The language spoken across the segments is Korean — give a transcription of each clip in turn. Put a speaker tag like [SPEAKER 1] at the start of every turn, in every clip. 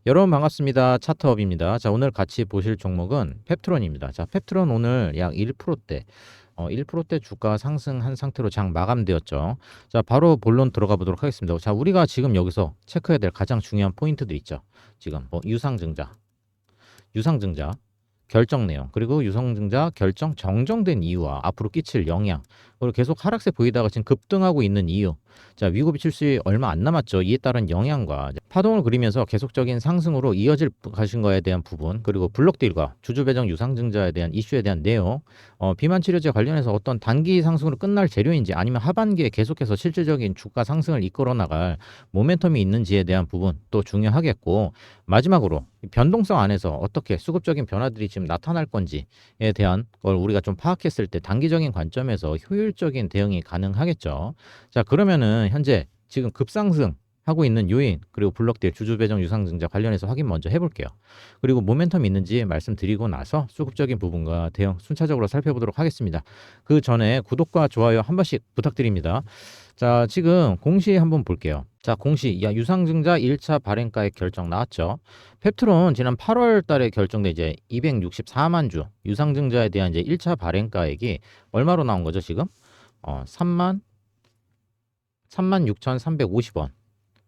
[SPEAKER 1] 여러분 반갑습니다. 차트업입니다. 자, 오늘 같이 보실 종목은 펩트론입니다. 자, 펩트론 오늘 약 1%대 1%대 주가 상승한 상태로 장 마감되었죠. 자, 바로 본론 들어가 보도록 하겠습니다. 자, 우리가 지금 여기서 체크해야 될 가장 중요한 포인트들 있죠. 지금 유상증자, 결정 내용, 그리고 유상증자 결정 정정된 이유와 앞으로 끼칠 영향, 그리고 계속 하락세 보이다가 지금 급등하고 있는 이유. 자, 위고비 출시 얼마 안 남았죠. 이에 따른 영향과 파동을 그리면서 계속적인 상승으로 이어질 가신 거에 대한 부분, 그리고 블록딜과 주주 배정 유상증자에 대한 이슈에 대한 내용, 비만 치료제 관련해서 어떤 단기 상승으로 끝날 재료인지 아니면 하반기에 계속해서 실질적인 주가 상승을 이끌어 나갈 모멘텀이 있는지에 대한 부분 또 중요하겠고, 마지막으로 변동성 안에서 어떻게 수급적인 변화들이 지금 나타날 건지에 대한 걸 우리가 좀 파악했을 때 단기적인 관점에서 효율적인 대응이 가능하겠죠. 자, 그러면은 현재 지금 급상승 하고 있는 요인, 그리고 블록딜 주주 배정 유상증자 관련해서 확인 먼저 해볼게요. 그리고 모멘텀이 있는지 말씀드리고 나서 수급적인 부분과 대응 순차적으로 살펴보도록 하겠습니다. 그 전에 구독과 좋아요 한 번씩 부탁드립니다. 자, 지금 공시 한번 볼게요. 자, 공시 유상증자 1차 발행가액 결정 나왔죠. 펩트론 지난 8월 달에 결정된 이제 264만 주 유상증자에 대한 이제 1차 발행가액이 얼마로 나온 거죠, 지금? 36,350원.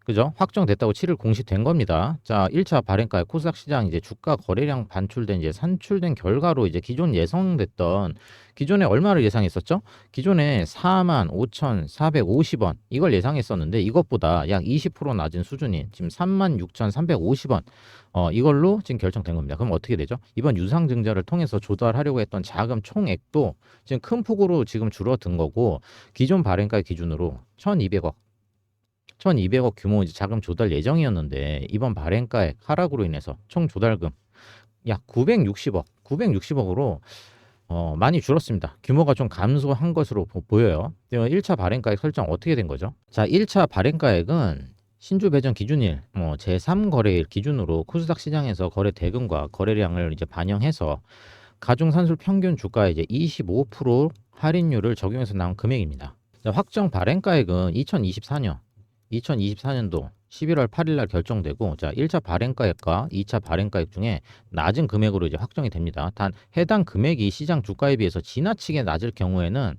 [SPEAKER 1] 그죠? 확정됐다고 7일 공시된 겁니다. 자, 1차 발행가액 코스닥 시장 이제 주가 거래량 반출된 이제 산출된 결과로 이제 기존 예상됐던 기존에 얼마를 예상했었죠? 기존에 45,450원 이걸 예상했었는데 이것보다 약 20% 낮은 수준인 지금 36,350원 이걸로 지금 결정된 겁니다. 그럼 어떻게 되죠? 이번 유상증자를 통해서 조달하려고 했던 자금 총액도 지금 큰 폭으로 지금 줄어든 거고 기존 발행가 기준으로 1,200억 규모 이제 자금 조달 예정이었는데 이번 발행가액 하락으로 인해서 총 조달금 약 960억으로 많이 줄었습니다. 규모가 좀 감소한 것으로 보여요. 1차 발행가액 설정 어떻게 된 거죠? 자, 1차 발행가액은 신주 배정 기준일 제3거래일 기준으로 코스닥 시장에서 거래 대금과 거래량을 이제 반영해서 가중 산술 평균 주가의 이제 25% 할인율을 적용해서 나온 금액입니다. 자, 확정 발행가액은 2024년도 11월 8일 날 결정되고, 자, 1차 발행가액과 2차 발행가액 중에 낮은 금액으로 이제 확정이 됩니다. 단 해당 금액이 시장 주가에 비해서 지나치게 낮을 경우에는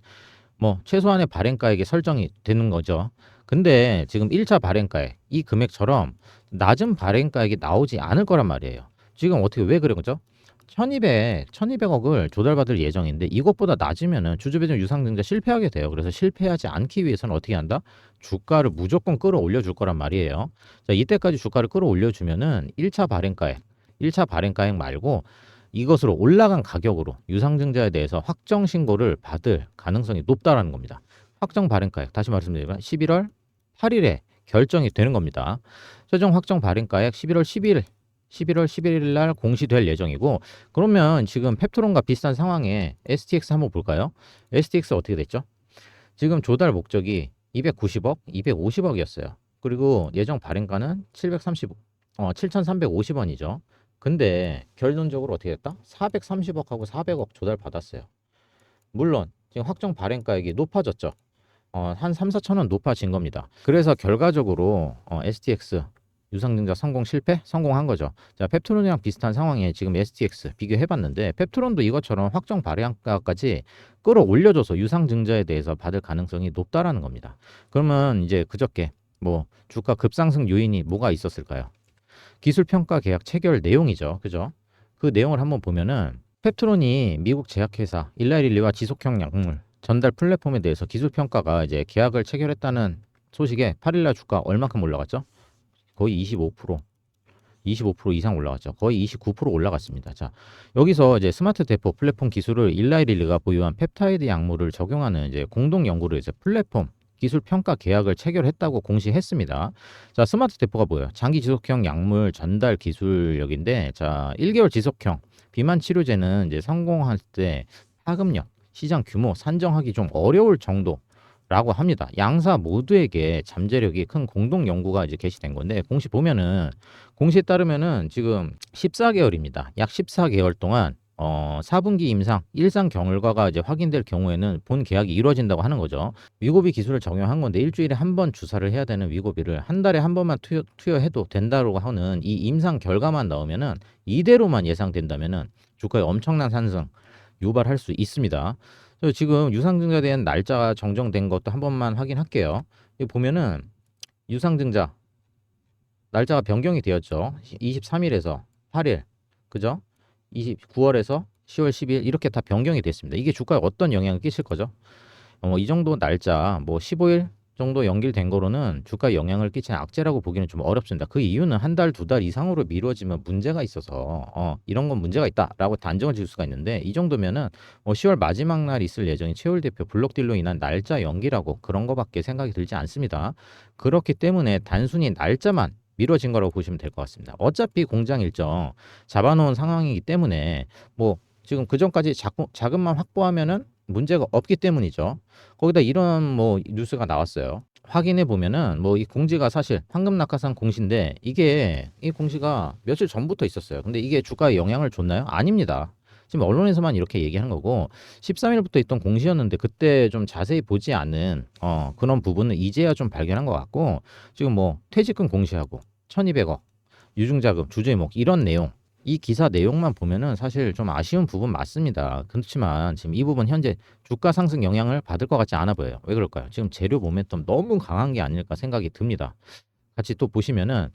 [SPEAKER 1] 뭐 최소한의 발행가액이 설정이 되는 거죠. 근데 지금 1차 발행가액 이 금액처럼 낮은 발행가액이 나오지 않을 거란 말이에요. 지금 어떻게 왜 그런 거죠? 1200억을 조달받을 예정인데 이것보다 낮으면은 주주배정 유상증자 실패하게 돼요. 그래서 실패하지 않기 위해서는 어떻게 한다? 주가를 무조건 끌어올려 줄 거란 말이에요. 자, 이때까지 주가를 끌어올려 주면은 1차 발행가액 말고 이것으로 올라간 가격으로 유상증자에 대해서 확정 신고를 받을 가능성이 높다라는 겁니다. 확정 발행가액 다시 말씀드리면 11월 8일에 결정이 되는 겁니다. 최종 확정 발행가액 11월 11일 날 공시될 예정이고, 그러면 지금 펩트론과 비슷한 상황에 STX 한번 볼까요? STX 어떻게 됐죠? 지금 조달 목적이 290억, 250억이었어요. 그리고 예정 발행가는 7,350원이죠. 근데 결론적으로 어떻게 됐다? 430억하고 400억 조달 받았어요. 물론 지금 확정 발행가액이 높아졌죠. 한 3, 4천 원 높아진 겁니다. 그래서 결과적으로 STX 유상증자 성공한 거죠. 자, 펩트론이랑 비슷한 상황에 지금 STX 비교해봤는데 펩트론도 이것처럼 확정 발행가까지 끌어올려줘서 유상증자에 대해서 받을 가능성이 높다라는 겁니다. 그러면 이제 그저께 뭐 주가 급상승 요인이 뭐가 있었을까요? 기술평가 계약 체결 내용이죠. 그죠? 그 내용을 한번 보면은 펩트론이 미국 제약회사 일라이릴리와 지속형 약물 전달 플랫폼에 대해서 기술평가가 이제 계약을 체결했다는 소식에 8일날 주가 얼마큼 올라갔죠? 거의 25% 이상 올라갔죠. 거의 29% 올라갔습니다. 자, 여기서 이제 스마트 대포 플랫폼 기술을 일라이릴리가 보유한 펩타이드 약물을 적용하는 이제 공동 연구를 이제 플랫폼 기술 평가 계약을 체결했다고 공시했습니다. 자, 스마트 대포가 뭐예요? 장기 지속형 약물 전달 기술력인데, 자, 1개월 지속형 비만 치료제는 이제 성공할 때 파급력, 시장 규모 산정하기 좀 어려울 정도라고 합니다. 양사 모두에게 잠재력이 큰 공동 연구가 이제 개시된 건데, 공시에 따르면은 지금 14개월입니다. 약 14개월 동안 4분기 임상 일상 결과가 이제 확인될 경우에는 본 계약이 이루어진다고 하는 거죠. 위고비 기술을 적용한 건데 일주일에 한 번 주사를 해야 되는 위고비를 한 달에 한 번만 투여해도 된다고 하는 이 임상 결과만 나오면은 이대로만 예상된다면은 주가에 엄청난 상승 유발할 수 있습니다. 그래서 지금 유상증자에 대한 날짜가 정정된 것도 한 번만 확인할게요. 여기 보면은 유상증자 날짜가 변경이 되었죠. 23일에서 8일, 그죠? 9월에서 10월 10일 이렇게 다 변경이 됐습니다. 이게 주가에 어떤 영향을 끼칠 거죠? 이 정도 날짜 뭐 15일 정도 연길된 거로는 주가에 영향을 끼치는 악재라고 보기는 좀 어렵습니다. 그 이유는 한 달, 두 달 이상으로 미뤄지면 문제가 있어서 이런 건 문제가 있다라고 단정을 지을 수가 있는데 이 정도면은 10월 마지막 날 있을 예정인 최율 대표 블록딜로 인한 날짜 연기라고 그런 거밖에 생각이 들지 않습니다. 그렇기 때문에 단순히 날짜만 미뤄진 거라고 보시면 될 것 같습니다. 어차피 공장 일정 잡아놓은 상황이기 때문에 뭐 지금 그 전까지 자금만 확보하면은 문제가 없기 때문이죠. 거기다 이런 뭐 뉴스가 나왔어요. 확인해 보면은 뭐 이 공지가 사실 황금 낙하산 공시인데 이게 이 공시가 며칠 전부터 있었어요. 근데 이게 주가에 영향을 줬나요? 아닙니다. 지금 언론에서만 이렇게 얘기하는 거고 13일부터 있던 공시였는데 그때 좀 자세히 보지 않은 그런 부분은 이제야 좀 발견한 것 같고 지금 뭐 퇴직금 공시하고 1200억 유증자금 주주의목 이런 내용 이 기사 내용만 보면은 사실 좀 아쉬운 부분 맞습니다. 그렇지만 지금 이 부분 현재 주가 상승 영향을 받을 것 같지 않아 보여요. 왜 그럴까요? 지금 재료 모멘텀 너무 강한 게 아닐까 생각이 듭니다. 같이 또 보시면은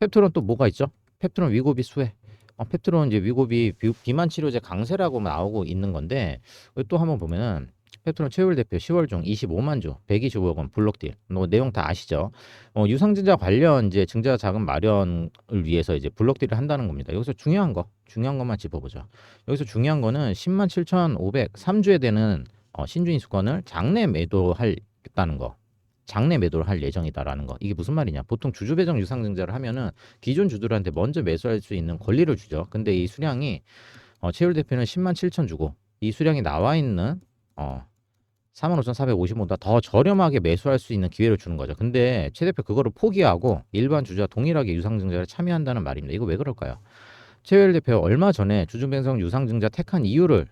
[SPEAKER 1] 펩트론 또 뭐가 있죠? 펩트론 위고비 수혜. 펩트론 이제 위고비 비만 치료제 강세라고 나오고 있는 건데 또 한번 보면은 펩트론 최율 대표 10월 중 25만 주 125억 원 블록딜 뭐 내용 다 아시죠? 유상증자 관련 이제 증자 자금 마련을 위해서 이제 블록딜을 한다는 겁니다. 여기서 중요한 것만 짚어보죠. 여기서 중요한 거는 10만 7,503주에 되는 신주인 수건을 장내 매도하겠다는 거. 장내 매도를 할 예정이다라는 거. 이게 무슨 말이냐? 보통 주주 배정 유상증자를 하면은 기존 주주들한테 먼저 매수할 수 있는 권리를 주죠. 근데 이 수량이 최율 대표는 10만 7천 주고 이 수량이 나와 있는 45,455보다 더 저렴하게 매수할 수 있는 기회를 주는 거죠. 근데 최 대표 그거를 포기하고 일반 주주와 동일하게 유상증자에 참여한다는 말입니다. 이거 왜 그럴까요? 최율 대표 얼마 전에 주주 배정 유상증자 택한 이유를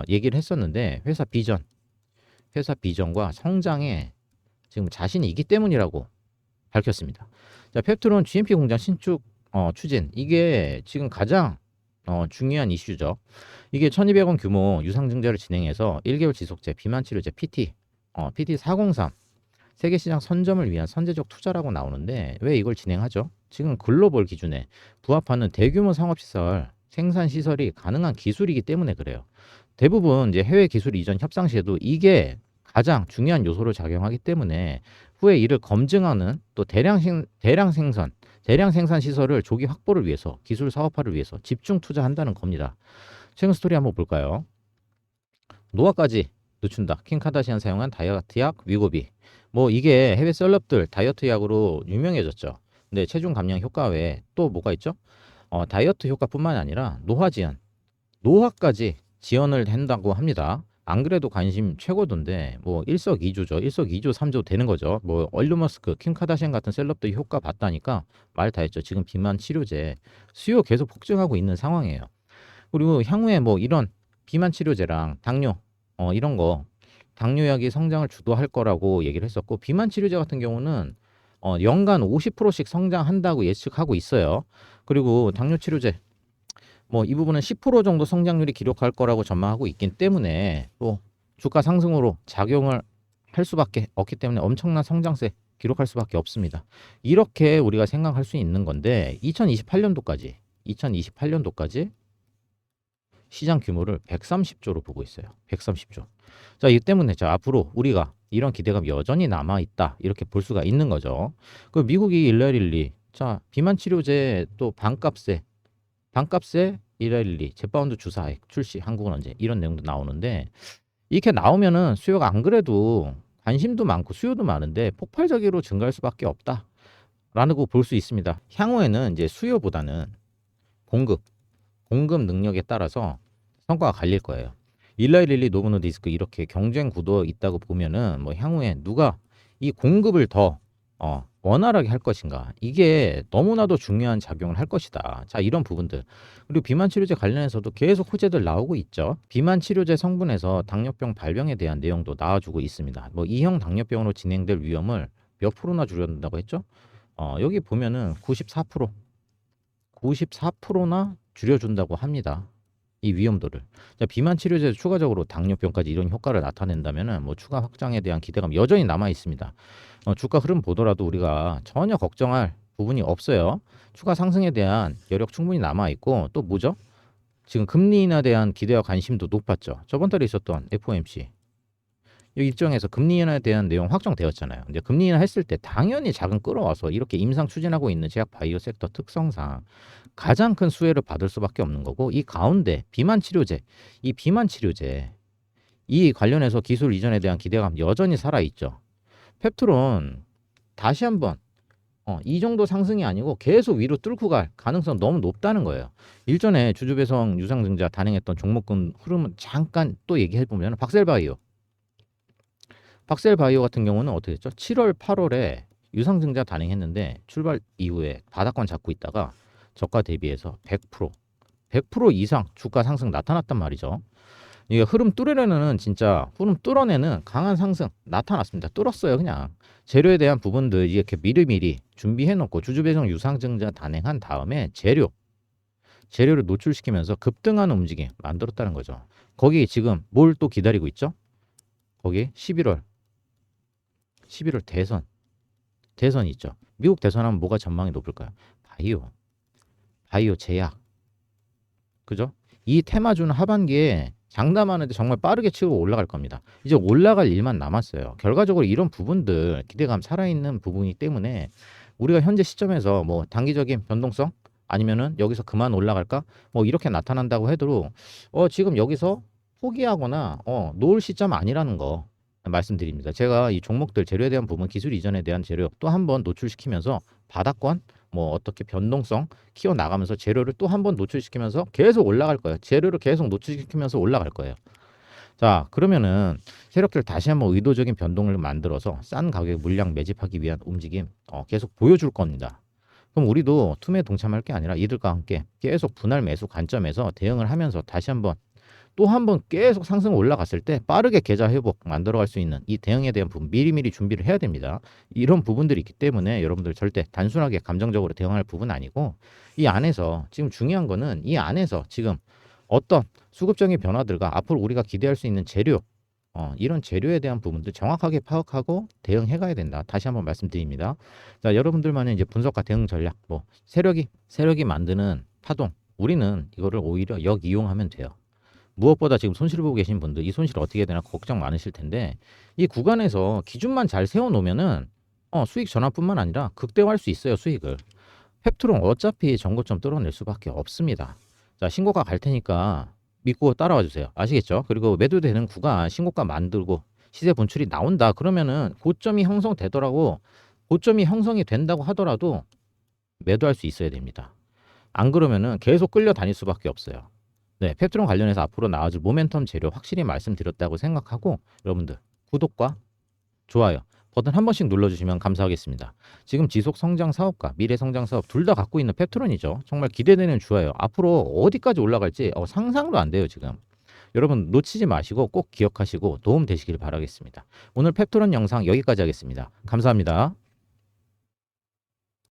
[SPEAKER 1] 얘기를 했었는데 회사 비전과 성장에 지금 자신이 있기 때문이라고 밝혔습니다. 자, 펩트론 GMP 공장 신축 추진 이게 지금 가장 중요한 이슈죠. 이게 1,200원 규모 유상증자를 진행해서 1개월 지속제 비만 치료제 PT 403 세계 시장 선점을 위한 선제적 투자라고 나오는데 왜 이걸 진행하죠? 지금 글로벌 기준에 부합하는 대규모 상업시설 생산 시설이 가능한 기술이기 때문에 그래요. 대부분 이제 해외 기술 이전 협상 시에도 이게 가장 중요한 요소로 작용하기 때문에 후에 이를 검증하는 또 대량 생산 시설을 조기 확보를 위해서 기술 사업화를 위해서 집중 투자한다는 겁니다. 최근 스토리 한번 볼까요? 노화까지 늦춘다. 킴 카다시안 사용한 다이어트 약 위고비. 뭐 이게 해외 셀럽들 다이어트 약으로 유명해졌죠. 근데 체중 감량 효과 외에 또 뭐가 있죠? 다이어트 효과뿐만 아니라 노화 지연, 노화까지 지연을 한다고 합니다. 안 그래도 관심 최고던데 뭐 일석이조죠. 일석이조 삼조 되는 거죠. 뭐 얼른 머스크, 킴 카다시안 같은 셀럽들 효과 봤다니까 말 다 했죠. 지금 비만 치료제 수요 계속 폭증하고 있는 상황이에요. 그리고 향후에 뭐 이런 비만 치료제랑 당뇨 이런 거 당뇨약이 성장을 주도할 거라고 얘기를 했었고 비만 치료제 같은 경우는 연간 50%씩 성장한다고 예측하고 있어요. 그리고 당뇨 치료제 뭐 이 부분은 10% 정도 성장률이 기록할 거라고 전망하고 있기 때문에 또 주가 상승으로 작용을 할 수밖에 없기 때문에 엄청난 성장세 기록할 수밖에 없습니다. 이렇게 우리가 생각할 수 있는 건데 2028년도까지 시장 규모를 130조로 보고 있어요. 130조. 자, 이 때문에 자, 앞으로 우리가 이런 기대감이 여전히 남아 있다. 이렇게 볼 수가 있는 거죠. 그 미국이 일라일리 자, 비만 치료제 또 반값에 일라일리 제파운드 주사액 출시 한국은 언제 이런 내용도 나오는데 이렇게 나오면은 수요가 안 그래도 관심도 많고 수요도 많은데 폭발적으로 증가할 수밖에 없다라고 볼 수 있습니다. 향후에는 이제 수요보다는 공급 능력에 따라서 성과가 갈릴 거예요. 일라이릴리 노브노디스크 이렇게 경쟁 구도 있다고 보면은 뭐 향후에 누가 이 공급을 더 원활하게 할 것인가. 이게 너무나도 중요한 작용을 할 것이다. 자, 이런 부분들. 그리고 비만 치료제 관련해서도 계속 호재들 나오고 있죠. 비만 치료제 성분에서 당뇨병 발병에 대한 내용도 나와주고 있습니다. 뭐 2형 당뇨병으로 진행될 위험을 몇 프로나 줄여준다고 했죠? 여기 보면은 94%나 줄여준다고 합니다. 이 위험도를. 자, 비만 치료제 추가적으로 당뇨병까지 이런 효과를 나타낸다면은 뭐 추가 확장에 대한 기대감 여전히 남아 있습니다. 주가 흐름 보더라도 우리가 전혀 걱정할 부분이 없어요. 추가 상승에 대한 여력 충분히 남아 있고 또 뭐죠? 지금 금리 인하에 대한 기대와 관심도 높았죠. 저번 달에 있었던 FOMC 이 일정에서 금리 인하에 대한 내용 확정되었잖아요. 이제 금리 인하 했을 때 당연히 자금 끌어와서 이렇게 임상 추진하고 있는 제약 바이오 섹터 특성상 가장 큰 수혜를 받을 수밖에 없는 거고 이 가운데 비만 치료제, 이 비만 치료제 이 관련해서 기술 이전에 대한 기대감 여전히 살아 있죠. 펩트론 다시 한번 이 정도 상승이 아니고 계속 위로 뚫고 갈 가능성 너무 높다는 거예요. 일전에 주주배송 유상증자 단행했던 종목군 흐름은 잠깐 또 얘기해 보면 박셀바이오 같은 경우는 어떻게 됐죠? 7월, 8월에 유상증자 단행했는데 출발 이후에 바닥권 잡고 있다가 저가 대비해서 100% 이상 주가 상승 나타났단 말이죠. 이게 흐름 뚫으려는 진짜 흐름 뚫어내는 강한 상승 나타났습니다. 뚫었어요 그냥. 재료에 대한 부분들 이렇게 미리미리 준비해놓고 주주배송 유상증자 단행한 다음에 재료를 노출시키면서 급등하는 움직임 만들었다는 거죠. 거기 지금 뭘 또 기다리고 있죠? 거기 11월 대선 있죠. 미국 대선하면 뭐가 전망이 높을까요? 바이오 제약 그죠? 이 테마주는 하반기에 장담하는데 정말 빠르게 치고 올라갈 겁니다. 이제 올라갈 일만 남았어요. 결과적으로 이런 부분들 기대감 살아있는 부분이기 때문에 우리가 현재 시점에서 뭐 단기적인 변동성 아니면은 여기서 그만 올라갈까 뭐 이렇게 나타난다고 해도 지금 여기서 포기하거나 놓을 시점 아니라는 거 말씀드립니다. 제가 이 종목들 재료에 대한 부분 기술 이전에 대한 재료 또 한 번 노출시키면서 바닥권 뭐 어떻게 변동성 키워 나가면서 재료를 또 한 번 노출시키면서 계속 올라갈 거예요. 재료를 계속 노출시키면서 올라갈 거예요. 자, 그러면은 세력들 다시 한번 의도적인 변동을 만들어서 싼 가격에 물량 매집하기 위한 움직임 계속 보여줄 겁니다. 그럼 우리도 투매 동참할 게 아니라 이들과 함께 계속 분할 매수 관점에서 대응을 하면서 다시 한번 또 한 번 계속 상승 올라갔을 때 빠르게 계좌 회복 만들어갈 수 있는 이 대응에 대한 부분 미리미리 준비를 해야 됩니다. 이런 부분들이 있기 때문에 여러분들 절대 단순하게 감정적으로 대응할 부분 아니고 이 안에서 지금 중요한 거는 이 안에서 지금 어떤 수급적인 변화들과 앞으로 우리가 기대할 수 있는 재료 이런 재료에 대한 부분들 정확하게 파악하고 대응해 가야 된다. 다시 한번 말씀드립니다. 자, 여러분들만의 이제 분석과 대응 전략 뭐 세력이 만드는 파동 우리는 이거를 오히려 역이용하면 돼요. 무엇보다 지금 손실 보고 계신 분들 이 손실 어떻게 되나 걱정 많으실 텐데 이 구간에서 기준만 잘 세워놓으면은 수익 전환뿐만 아니라 극대화할 수 있어요 수익을. 펩트론 어차피 전고점 뚫어낼 수밖에 없습니다. 자, 신고가 갈 테니까 믿고 따라와 주세요. 아시겠죠? 그리고 매도되는 구간 신고가 만들고 시세 분출이 나온다 그러면은 고점이 형성되더라고. 고점이 형성이 된다고 하더라도 매도할 수 있어야 됩니다. 안 그러면은 계속 끌려다닐 수밖에 없어요. 네, 펩트론 관련해서 앞으로 나와줄 모멘텀 재료 확실히 말씀드렸다고 생각하고 여러분들 구독과 좋아요 버튼 한 번씩 눌러주시면 감사하겠습니다. 지금 지속 성장 사업과 미래 성장 사업 둘 다 갖고 있는 펩트론이죠. 정말 기대되는 주예요. 앞으로 어디까지 올라갈지 상상도 안 돼요 지금. 여러분 놓치지 마시고 꼭 기억하시고 도움 되시길 바라겠습니다. 오늘 펩트론 영상 여기까지 하겠습니다. 감사합니다.